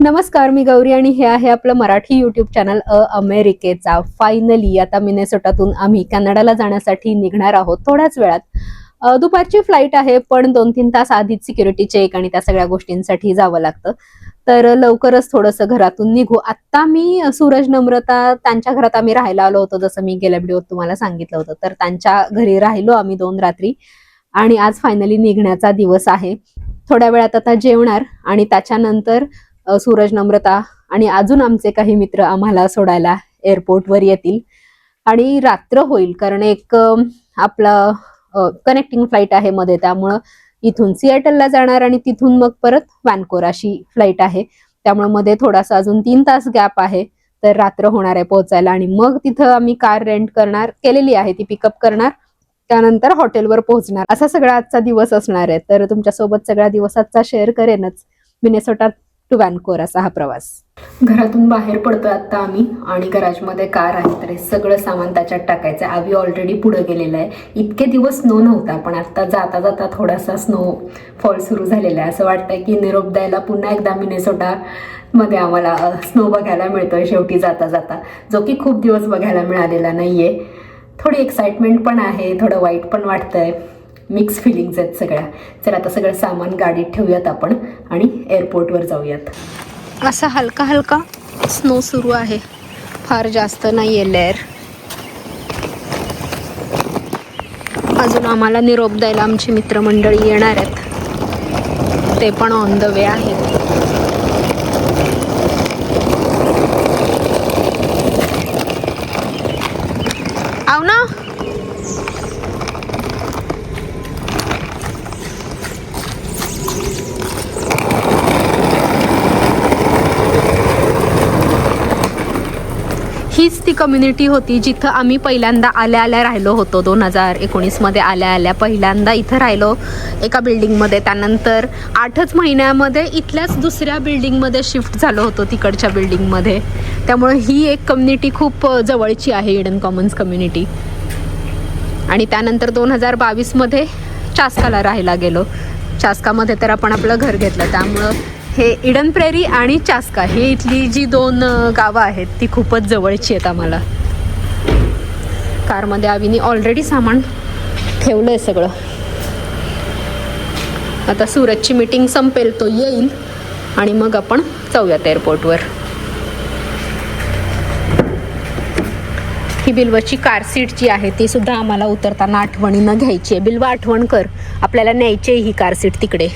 नमस्कार, मी गौरी आणि हे आहे आपलं मराठी यूट्यूब चॅनल अमेरिकेचा. फायनली आता मिनेसोटातून आम्ही कॅनडाला जाण्यासाठी निघणार आहोत थोड्याच वेळात. दुपारची फ्लाईट आहे, पण 2-3 तास आधीच सिक्युरिटी चेक आणि त्या सगळ्या गोष्टींसाठी जावं लागतं. तर लवकरच थोडंसं घरातून निघू. आत्ता मी सूरज नम्रता त्यांच्या घरात आम्ही राहायला आलो होतो, जसं मी गेल्या व्हिडिओत तुम्हाला सांगितलं होतं. तर त्यांच्या घरी राहिलो आम्ही 2 रात्री आणि आज फायनली निघण्याचा दिवस आहे. थोड्या वेळात आता जेवणार आणि त्याच्यानंतर सूरज, नम्रता आणि अजून आमचे काही मित्र आम्हाला सोडायला एअरपोर्टवर येतील आणि रात्र होईल, कारण एक आपला कनेक्टिंग फ्लाईट आहे मध्ये, त्यामुळं इथून सिएटलला जाणार आणि तिथून मग परत व्हॅनकोवर अशी फ्लाईट आहे. त्यामुळे मध्ये थोडासा अजून 3 तास गॅप आहे. तर रात्र होणार आहे पोहोचायला आणि मग तिथं आम्ही कार रेंट केलेली आहे, ती पिकअप करणार, त्यानंतर हॉटेलवर पोहोचणार. असा सगळा आजचा दिवस असणार आहे. तर तुमच्यासोबत सगळ्या दिवसाचा शेअर करेनच. मिनेसोटा टू व्हॅनकोवर असा हा प्रवास. घरातून बाहेर पडतोय आता आम्ही आणि गॅरेजमध्ये कार आहे, तर हे सगळं सामान त्याच्यात टाकायचं. आवी ऑलरेडी पुढे गेलेला आहे. इतके दिवस स्नो नव्हता, पण आता जाता जाता थोडासा स्नो फॉल सुरू झालेला आहे. असं वाटतंय की निरोप द्यायला पुन्हा एकदा मिनेसोटा मध्ये आम्हाला स्नो बघायला मिळतोय शेवटी जाता जाता, जो की खूप दिवस बघायला मिळालेला नाहीये. थोडी एक्साइटमेंट पण आहे, थोडं वाईट पण वाटतंय, मिक्स फिलिंग्स आहेत सगळ्या. चला आता सगळं सामान गाडीत ठेवूयात आपण आणि एअरपोर्टवर जाऊयात. असा हलका हलका स्नो सुरू आहे, फार जास्त नाही आहे लेअर. अजून आम्हाला निरोप द्यायला आमची मित्रमंडळी येणार आहेत, ते पण ऑन द वे आहेत. आव ना. हीच ती कम्युनिटी होती जिथं आम्ही पहिल्यांदा आल्या आल्या राहिलो होतो. 2019 मध्ये आल्या आल्या पहिल्यांदा इथं राहिलो एका बिल्डिंगमध्ये. त्यानंतर 8च महिन्यामध्ये इथल्याच दुसऱ्या बिल्डिंगमध्ये शिफ्ट झालो होतो, तिकडच्या बिल्डिंगमध्ये. त्यामुळे ही एक कम्युनिटी खूप जवळची आहे, इडन कॉमन्स कम्युनिटी. आणि त्यानंतर 2022 मध्ये चास्काला राहायला गेलो. चास्कामध्ये तर आपण आपलं घर घेतलं. त्यामुळं हे इडन प्रेरी आणि चास्का हे इथली जी 2 गावं आहेत ती खूपच जवळची आहेत आम्हाला. कारमध्ये आवीने ऑलरेडी सामान ठेवलंय सगळं. आता सूरजची मीटिंग संपेल, तो येईल आणि मग आपण जाऊयात एअरपोर्टवर. ही बिल्वाची कार सीट जी आहे ती सुद्धा आम्हाला उतरताना आठवणीनं घ्यायची आहे. बिल्वा, आठवण कर, आपल्याला न्यायची आहे ही कार सीट तिकडे.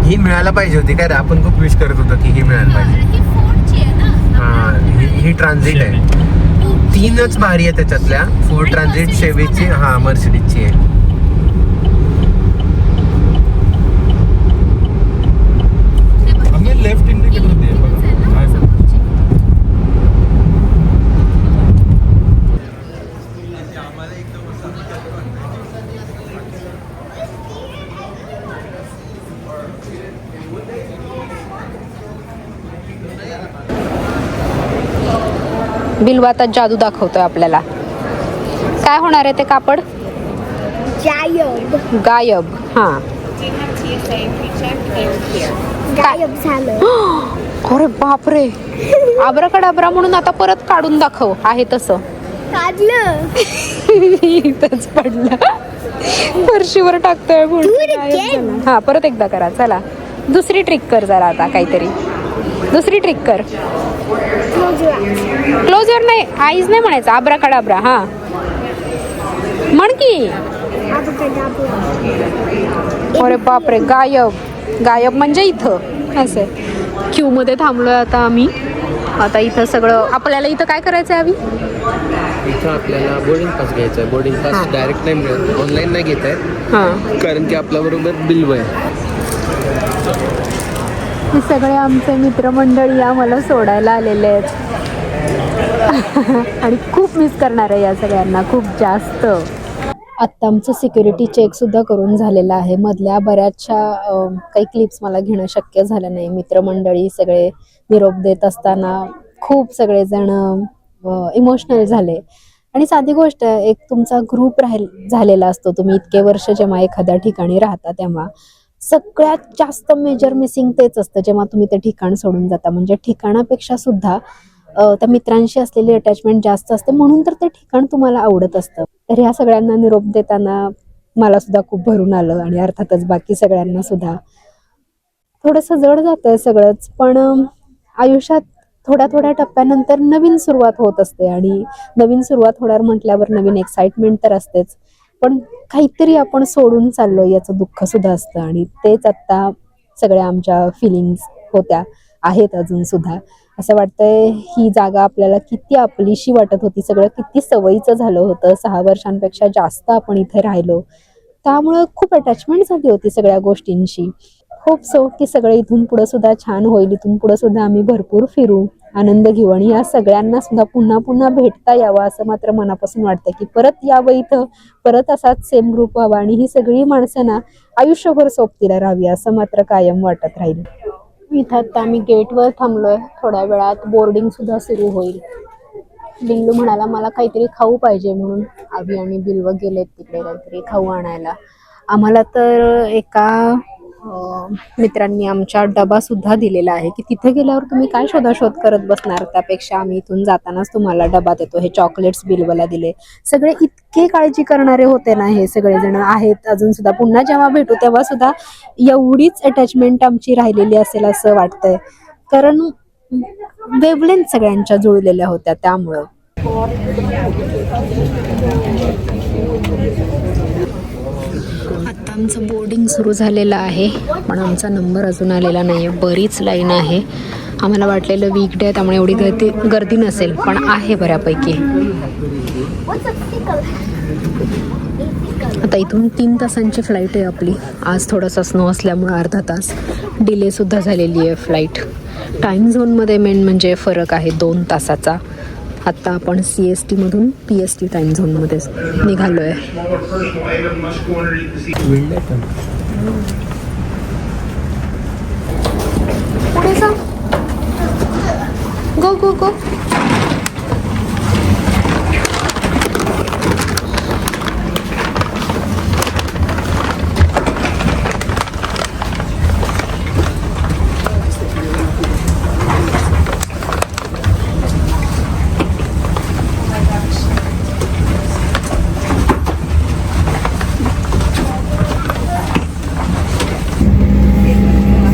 ही मिळायला पाहिजे होती काय रे, आपण खूप विश करत होतो की ही मिळायला पाहिजे. ही ट्रान्झिट आहे, 3च भारी आहे त्याच्यातल्या. फोर्ड ट्रान्झिट, शेवीची, हा मर्सिडीजची आहे. लेफ्ट इंडिकेटर दे बिल्वा आता जादू दाखवतोय आपल्याला. काय होणार आहे ते कापड? गायब. हा, गायब झालं. अरे बापरे, आब्राकडाब्रा म्हणून आता परत काढून दाखव. आहे तसं काढलं. इथंच पडलं, फरशीवर टाकतोय. हा, परत एकदा करा. चला दुसरी ट्रिक कर जरा, आता काहीतरी दुसरी ट्रिक कर. क्लोजर नाही, आईज नाही म्हणायचं, आब्राकडाब्रा. हा म्हण की. अरे बापरे, गायब. गायब म्हणजे इथं असं. क्यू मध्ये थांबलोय आता आम्ही. आता इथं सगळं आपल्याला, इथं काय करायचं आहे आम्ही? इथं आपल्याला बोर्डिंग पास घ्यायचा आहे. बोर्डिंग पास डायरेक्ट नाही मिळत, ऑनलाईन नाही घेत आहे. हां, कारण की आपल्याबरोबर बिल्वा आहे. हे सगळे आमचे मित्रमंडळी आम्हाला सोडायला आलेले आहेत आणि खूप मिस करणार आहे या सगळ्यांना, खूप जास्त. आत्ता आमचं सिक्युरिटी चेक सुद्धा करून झालेलं आहे. मधल्या बऱ्याचशा काही क्लिप्स मला घेणं शक्य झालं नाही. मित्रमंडळी सगळे निरोप देत असताना खूप सगळेजण इमोशनल झाले. आणि साधी गोष्ट आहे, एक तुमचा ग्रुप झालेला असतो. तुम्ही इतके वर्ष जेव्हा एखाद्या ठिकाणी राहता तेव्हा सगळ्यात जास्त मेजर मिसिंग तेच असतं जेव्हा तुम्ही ते ठिकाण सोडून जाता. म्हणजे ठिकाणापेक्षा सुद्धा त्या मित्रांशी असलेली अटॅचमेंट जास्त असते, म्हणून तर ते ठिकाण तुम्हाला आवडत असतं. तर ह्या सगळ्यांना निरोप देताना मला सुद्धा खूप भरून आलं आणि अर्थातच बाकी सगळ्यांना सुद्धा. थोडंसं जड जातंय सगळंच, पण आयुष्यात थोड्या थोड्या टप्प्यानंतर नवीन सुरुवात होत असते आणि नवीन सुरुवात होणार म्हटल्यावर नवीन एक्साइटमेंट तर असतेच, पण काहीतरी आपण सोडून चाललोय याचं दुःख सुद्धा असतं. आणि तेच आत्ता सगळ्या आमच्या फिलिंग्स होत्या, आहेत अजून सुद्धा. असं वाटतंय ही जागा आपल्याला किती आपलीशी वाटत होती, सगळं किती सवयीचं झालं होतं. 6 वर्षांपेक्षा जास्त आपण इथे राहिलो, त्यामुळं खूप अटॅचमेंट झाली होती सगळ्या गोष्टींशी. होप सो की सगळं इथून पुढं सुद्धा छान होईल. इथून पुढं सुद्धा आम्ही भरपूर फिरू, आनंद घेऊ आणि या सगळ्यांना सुद्धा पुन्हा पुन्हा भेटता यावं असं मात्र मनापासून वाटतं की परत यावं इथं, परत असाच सेम ग्रुप व्हावा आणि ही सगळी माणसं ना आयुष्यभर सोबतीला राहावी असं मात्र कायम वाटत राहील. इथं आता आम्ही गेटवर थांबलोय. थोड्या वेळात बोर्डिंग सुद्धा सुरू होईल. बिल्लू म्हणाला मला काहीतरी खाऊ पाहिजे, म्हणून आभी आणि बिल्व गेलेत तिकडे काहीतरी खाऊ आणायला. आम्हाला तर एका मित्रांनी आमच्या डबा सुद्धा दिलेला आहे की तिथे गेल्यावर तुम्ही काय शोधाशोध करत बसणार, त्यापेक्षा आम्ही इथून जातानाच तुम्हाला डबा देतो. हे चॉकलेट्स बिल्वला दिले. सगळे इतके काळजी करणारे होते ना हे सगळेजण आहेत अजून सुद्धा. पुन्हा जेव्हा भेटू तेव्हा सुद्धा एवढीच अटॅचमेंट आमची राहिलेली असेल असं वाटतंय, कारण वेवलेंथ सगळ्यांच्या जुळलेल्या होत्या त्यामुळं. आता आमचं बोर्डिंग सुरू झालेलं आहे, पण आमचा नंबर अजून आलेला नाही आहे. बरीच लाईन आहे. आम्हाला वाटलेलं वीकडे आहे त्यामुळे एवढी गर्दी नसेल, पण आहे बऱ्यापैकी. आता इथून 3 तासांची फ्लाईट आहे आपली. आज थोडासा स्नो असल्यामुळे अर्धा तास डिले सुद्धा झालेली आहे फ्लाईट. टाईम झोनमध्ये मेन म्हणजे फरक आहे 2 तासाचा. आत्ता आपण CST मधून PST टाईम झोनमध्ये निघालो आहे. पुढे जा. गो गो गो.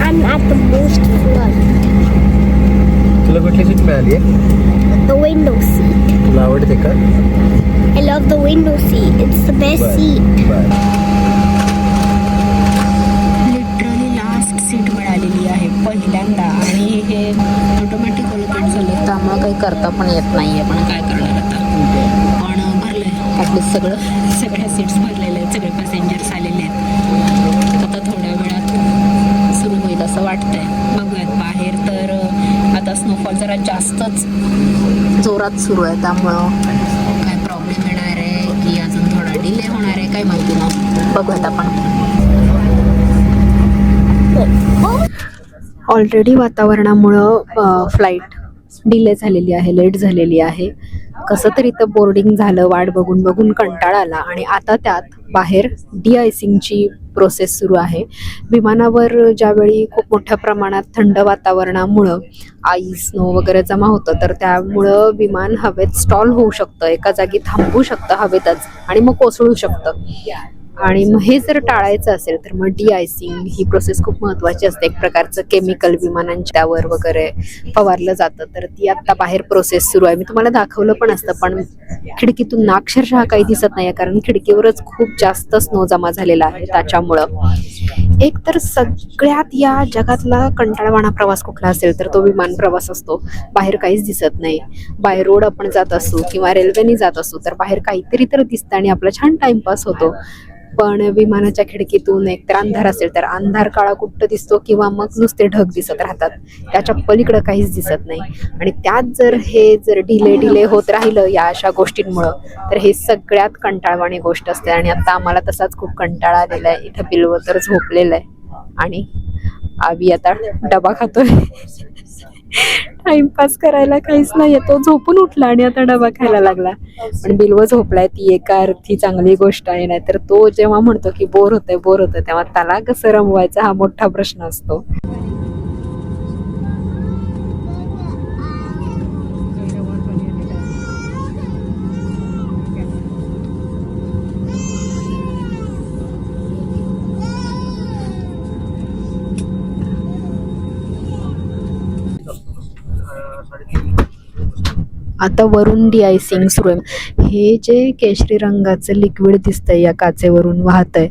I'm at the most front. तुला कुठली सीट मिळाली आहे? The window seat. तुला आवडते का? I love the window seat. It's the best seat. Literally last seat मिळालेली आहे पहिल्यांदा आणि हे ऑटोमॅटिक अलोकेट झालं त्यामुळे काही करता पण येत नाही आहे. पण काय करणार आता, पण भरलंय आपलं सगळ्या सीट्स भरलेल्या आहेत. सगळे पॅसेंजर्स आलेले आहेत. आता थोड्या वेळात सुरू होईल असं वाटतंय. बघूयात. बाहेर तर आता स्नोफॉल जरा जास्तच जोरात सुरू आहे, त्यामुळं काय प्रॉब्लेम येणार आहे की अजून थोडा डिले होणार आहे काय माहिती नाही. बघूयात आपण. ऑलरेडी वातावरणामुळं फ्लाईट डिले झालेली आहे, लेट झालेली आहे. कसं तरी इथं बोर्डिंग झालं, वाट बघून बघून कंटाळा आला आणि आता त्यात बाहेर डिआयसिंगची प्रोसेस सुरू आहे. विमानावर ज्यावेळी खूप मोठ्या प्रमाणात थंड वातावरणामुळं आईस स्नो वगैरे जमा होतं, तर त्यामुळं विमान हवेत स्टॉल होऊ शकतं, एका जागी थांबू शकतं हवेतच आणि मग कोसळू शकतं. आणि मग हे जर टाळायचं असेल तर मग डिआयसिंग ही प्रोसेस खूप महत्त्वाची असते. एक प्रकारचं केमिकल विमानांच्यावर वगैरे फवारलं जातं, तर ती आत्ता बाहेर प्रोसेस सुरू आहे. मी तुम्हाला दाखवलं पण असतं, पण खिडकीतून ना अक्षरशः काही दिसत नाही, कारण खिडकीवरच खूप जास्त स्नो जमा झालेला आहे. त्याच्यामुळं एक तर सगळ्यात या जगातला कंटाळवाणा प्रवास कुठला असेल तर तो विमान प्रवास असतो. बाहेर काहीच दिसत नाही. बाय रोड आपण जात असू किंवा रेल्वेने जात असू तर बाहेर काहीतरी तर दिसतं आणि आपला छान टाइमपास होतो. पण विमानाच्या खिडकीतून एकतर अंधार असेल तर अंधार काळा कुठं दिसतो किंवा मग नुसते ढग दिसत राहतात, त्याच्या पलीकडं काहीच दिसत नाही. आणि त्यात जर डिले होत राहिलं या अशा गोष्टींमुळं तर हे सगळ्यात कंटाळवाणी गोष्ट असते. आणि आता आम्हाला तसाच खूप कंटाळा आलेला आहे. इथं बिल्व तर झोपलेलं आहे आणि आम्ही आता डबा खातोय. टाइमपास करायला काहीच नाहीये, तो झोपून उठला आणि आता डबा खायला लागला. पण बिल्व झोपलाय ती एका अर्थी चांगली गोष्ट आहे. नाही तर तो जेव्हा म्हणतो की बोर होतंय तेव्हा त्याला कसं रमवायचा हा मोठा प्रश्न असतो. आता वरून डिआयसिंग सुरू आहे. हे जे केशरी रंगाचं लिक्विड दिसतंय या काचेवरून वाहतंय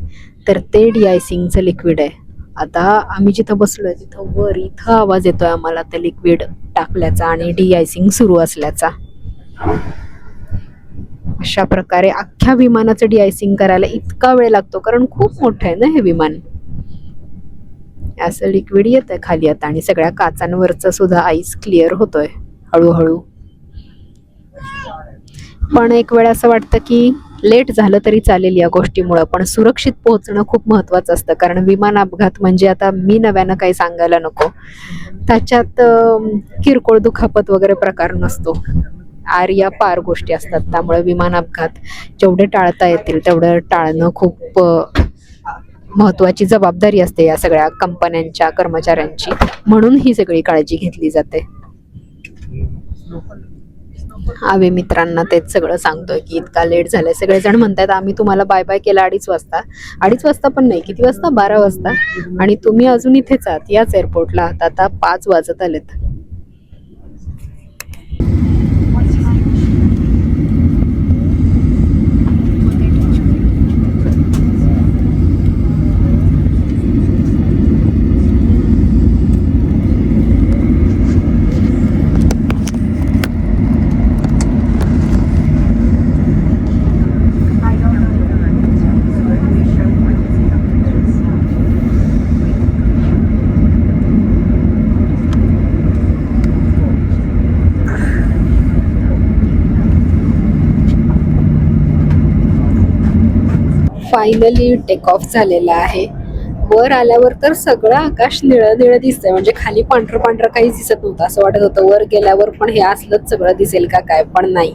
तर ते डिआयसिंगचं लिक्विड आहे. आता आम्ही जिथं बसलोय तिथं वर इथं आवाज येतोय आम्हाला ते लिक्विड टाकल्याचा आणि डिआयसिंग सुरू असल्याचा. अशा प्रकारे अख्ख्या विमानाचं डिआयसिंग करायला इतका वेळ लागतो कारण खूप मोठं आहे ना हे विमान. असं लिक्विड येतंय खाली आता आणि सगळ्या काचांवरचं सुद्धा आईस क्लिअर होतोय हळूहळू. पण एक वेळ असं वाटतं की लेट झालं तरी चालेल या गोष्टीमुळं, पण सुरक्षित पोहोचणं खूप महत्त्वाचं असतं. कारण विमान अपघात म्हणजे आता मी नव्यानं काही सांगायला नको, त्याच्यात किरकोळ दुखापत वगैरे प्रकार नसतो, आर्या पार गोष्टी असतात. त्यामुळे विमान अपघात जेवढे टाळता येतील तेवढं टाळणं खूप महत्त्वाची जबाबदारी असते या सगळ्या कंपन्यांच्या कर्मचाऱ्यांची. म्हणून ही सगळी काळजी घेतली जाते. आम्ही मित्रांना तेच सगळं सांगतोय की इतका लेट झालाय. सगळेजण म्हणतात आम्ही तुम्हाला बाय बाय केला 2:30 वाजता पण नाही, किती वाजता, 12 वाजता, आणि तुम्ही अजून इथेच आहात याच एअरपोर्टला आहात. आता 5 वाजत आलेत. फायनली टेक ऑफ झालेला आहे. वर आल्यावर तर सगळं आकाश निळं निळं दिसतंय. म्हणजे खाली पांढरं पांढरं काहीच दिसत नव्हतं. असं वाटत होतं वर गेल्यावर पण हे असलंच सगळं दिसेल का काय, पण नाही,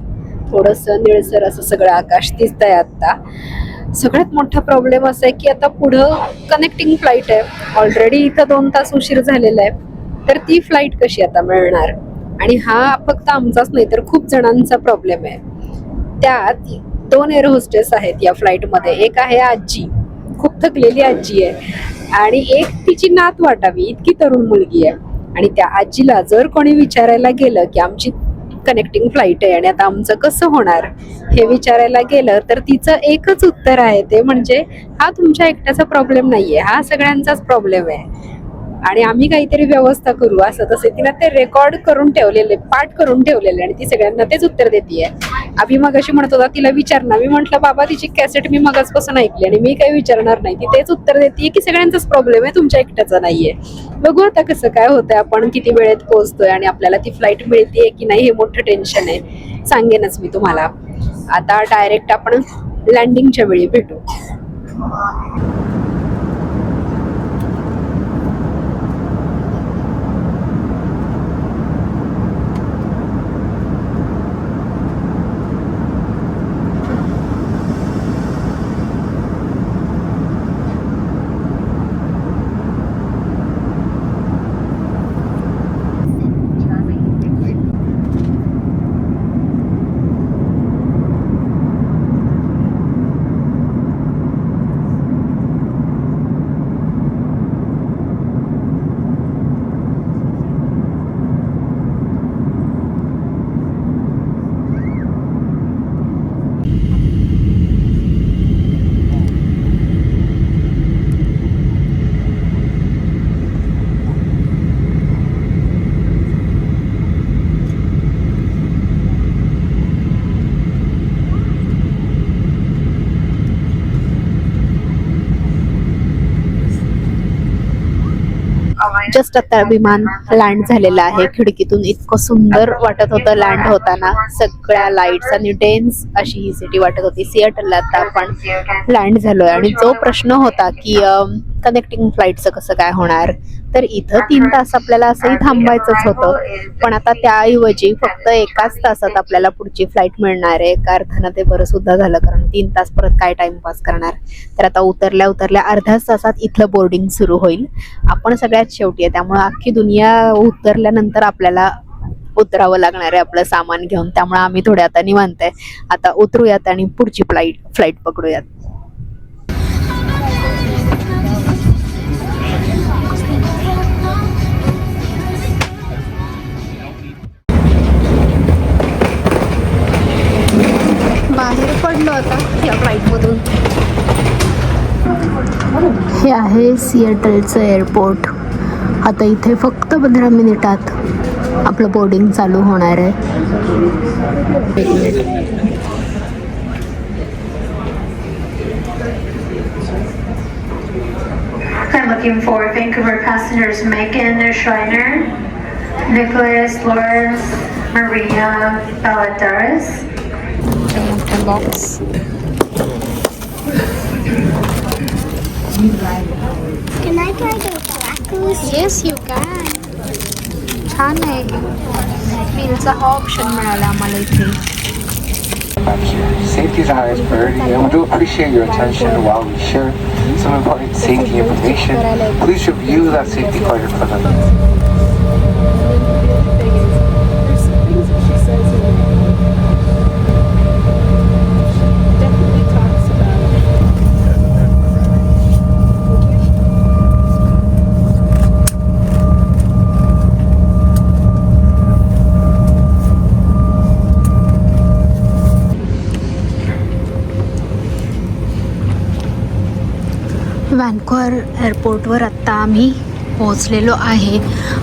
थोडंसं निळसर असं सगळं आकाश दिसतंय. आता सगळ्यात मोठा प्रॉब्लेम असा आहे की आता पुढं कनेक्टिंग फ्लाईट आहे. ऑलरेडी इथं 2 तास उशीर झालेला आहे, तर ती फ्लाईट कशी आता मिळणार. आणि हा फक्त आमचाच नाही तर खूप जणांचा प्रॉब्लेम आहे. त्यात 2 एअर होस्टेस आहेत या फ्लाईटमध्ये. एक आहे आजी, खूप थकलेली आजी आहे, आणि एक तिची नात वाटावी इतकी तरुण मुलगी आहे. आणि त्या आजीला जर कोणी विचारायला गेलं की आमची कनेक्टिंग फ्लाईट आहे आणि आता आमचं कसं होणार हे विचारायला गेलं तर तिचं एकच उत्तर आहे, ते म्हणजे हा तुमच्या एकट्याचा प्रॉब्लेम नाहीये, हा सगळ्यांचाच प्रॉब्लेम आहे आणि आम्ही काहीतरी व्यवस्था करू. असं तसे तिला ते रेकॉर्ड करून ठेवलेले, पाठ करून ठेवलेले, आणि ती सगळ्यांना तेच उत्तर देतीये. अभि मगाशी म्हणत होता तिला विचारणार, मी म्हंटल बाबा तिची कॅसेट मी मगाचपासून ऐकली आणि मी काही विचारणार नाही. ती तेच उत्तर देतीये की सगळ्यांचाच प्रॉब्लेम आहे, तुमच्या एकट्याचा नाहीये. बघू आता कसं काय होतंय, आपण किती वेळेत पोहोचतोय आणि आपल्याला ती फ्लाईट मिळतेय की नाही हे मोठं टेन्शन आहे. सांगेनच मी तुम्हाला. आता डायरेक्ट आपण लँडिंगच्या वेळी भेटू. जस्ट आता विमान लँड झालेलं आहे. खिडकीतून इतकं सुंदर वाटत होतं लँड होताना. सगळ्या लाईट्स आणि डेन्स अशी ही सिटी वाटत होती. सिएटलला आता आपण लँड झालोय आणि जो प्रश्न होता की कनेक्टिंग फ्लाईटचं कसं काय होणार, तर इथं 3 तास आपल्याला असंही थांबायचंच होतं. पण आता त्याऐवजी फक्त 1 तासात आपल्याला पुढची फ्लाईट मिळणार आहे. एका अर्थानं ते बरं सुद्धा झालं, कारण 3 तास परत काय टाइमपास करणार. तर आता उतरल्या अर्ध्याच तासात इथलं बोर्डिंग सुरू होईल. आपण सगळ्यात शेवटी आहे, त्यामुळे अख्खी दुनिया उतरल्यानंतर आपल्याला उतरावं लागणार आहे आपलं सामान घेऊन. त्यामुळे आम्ही थोडे आता निवांत आहे. आता उतरूयात आणि पुढची फ्लाईट पकडूयात. बाहेर पडलो आता या फ्लाईटमधून. हे आहे सिएटलचं एअरपोर्ट. आता इथे फक्त 15 मिनिटात आपलं बोर्डिंग चालू होणार आहे. I'm looking for Vancouver passengers Megan Schreiner, Nicholas, Lawrence, Maria Valadares. Box Can I try the crackers? Yes you can. छान आहे. बिलचा हा ऑप्शन मिळाला आम्हाला इथे. Safety is our highest priority, and we do appreciate your attention while we share some important safety information. Please review that safety card in front of you. व्हॅन्कूव्हर एअरपोर्टवर आत्ता आम्ही पोहोचलेलो आहे.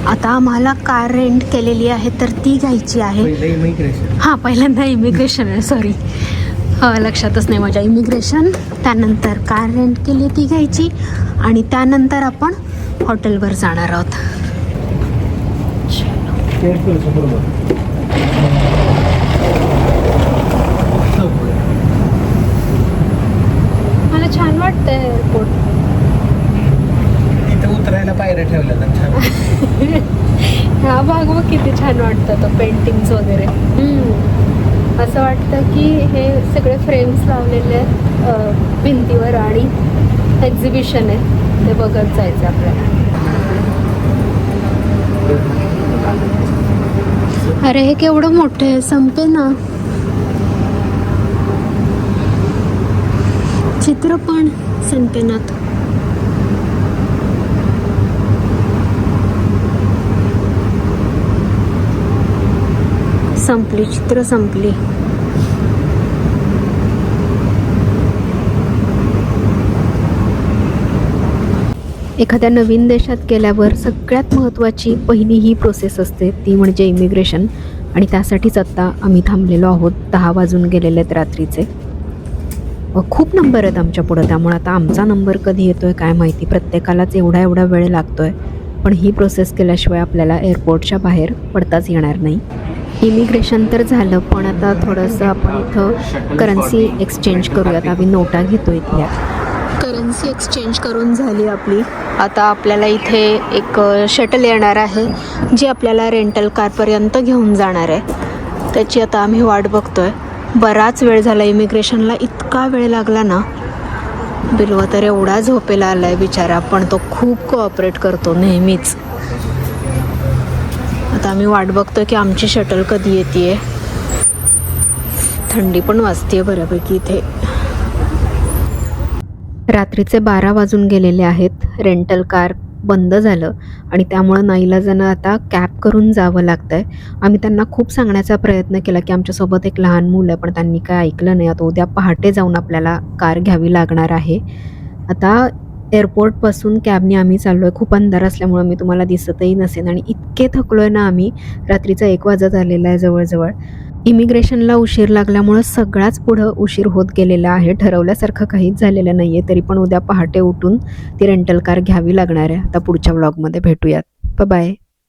आता आम्हाला कार रेंट केलेली आहे तर ती घ्यायची आहे. हां, पहिल्यांदा इमिग्रेशन आहे. सॉरी, लक्षातच नाही माझ्या. इमिग्रेशन, त्यानंतर कार रेंट केली ती घ्यायची आणि त्यानंतर आपण हॉटेलवर जाणार आहोत. मला छान वाटतं एअरपोर्ट. उतरायला पायऱ्या ठेवल्या तर छान. हा भाग बघ किती छान वाटतं. तो पेंटिंग्स वगैरे. असं वाटतं की हे सगळे फ्रेम्स लावलेले आहेत भिंतीवर आणि एक्झिबिशन आहे, ते बघत जायचं आपल्याला. अरे हे केवढं मोठं आहे, संपे ना. चित्र पण संपेनात. संपली, चित्र संपली. एखाद्या नवीन देशात गेल्यावर सगळ्यात महत्त्वाची पहिली ही प्रोसेस असते, ती म्हणजे इमिग्रेशन. आणि त्यासाठीच आत्ता आम्ही थांबलेलो आहोत. 10 वाजून गेलेले आहेत रात्रीचे. खूप नंबर आहेत आमच्या पुढं, त्यामुळे आता आमचा नंबर कधी येतो आहे काय माहिती. प्रत्येकालाच एवढा वेळ लागतो आहे. पण ही प्रोसेस केल्याशिवाय आपल्याला एअरपोर्टच्या बाहेर पडताच येणार नाही. इमिग्रेशन तर झालं, पण आता थोडंसं आपण इथं करन्सी एक्सचेंज करूयात. आम्ही नोटा घेतो इथल्या. करन्सी एक्सचेंज करून झाली आपली. आता आपल्याला इथे एक शटल येणार आहे जी आपल्याला रेंटल कारपर्यंत घेऊन जाणार आहे. त्याची आता आम्ही वाट बघतोय. बराच वेळ झाला इमिग्रेशनला. इतका वेळ लागला ना. बिलवा तर एवढा झोपेला आला आहे बिचारा, पण तो खूप कोऑपरेट करतो नेहमीच. आता आम्ही वाट बघतोय की आमची शटल कधी येते. थंडी पण वाजते बऱ्यापैकी इथे. रात्रीचे 12 वाजून गेलेले आहेत. रेंटल कार बंद झालं आणि त्यामुळं नाईलाजानं आता कॅब करून जावं लागतं आहे. आम्ही त्यांना खूप सांगण्याचा प्रयत्न केला की आमच्यासोबत एक लहान मुलं आहे, पण त्यांनी काय ऐकलं नाही. आता उद्या पहाटे जाऊन आपल्याला कार घ्यावी लागणार आहे. आता एअरपोर्टपासून कॅबने आम्ही चाललो आहे. खूप अंधार असल्यामुळं मी तुम्हाला दिसतही नसेन आणि इतके थकलो आहे ना आम्ही. रात्रीचा 1 वाजत आलेला आहे जवळजवळ. इमिग्रेशनला उशीर लागल्यामुळं सगळाच पुढं उशीर होत गेलेला आहे. ठरवल्यासारखं काहीच झालेलं नाही आहे. तरी पण उद्या पहाटे उठून ती रेंटल कार घ्यावी लागणार आहे. आता पुढच्या व्लॉगमध्ये भेटूयात. बाय.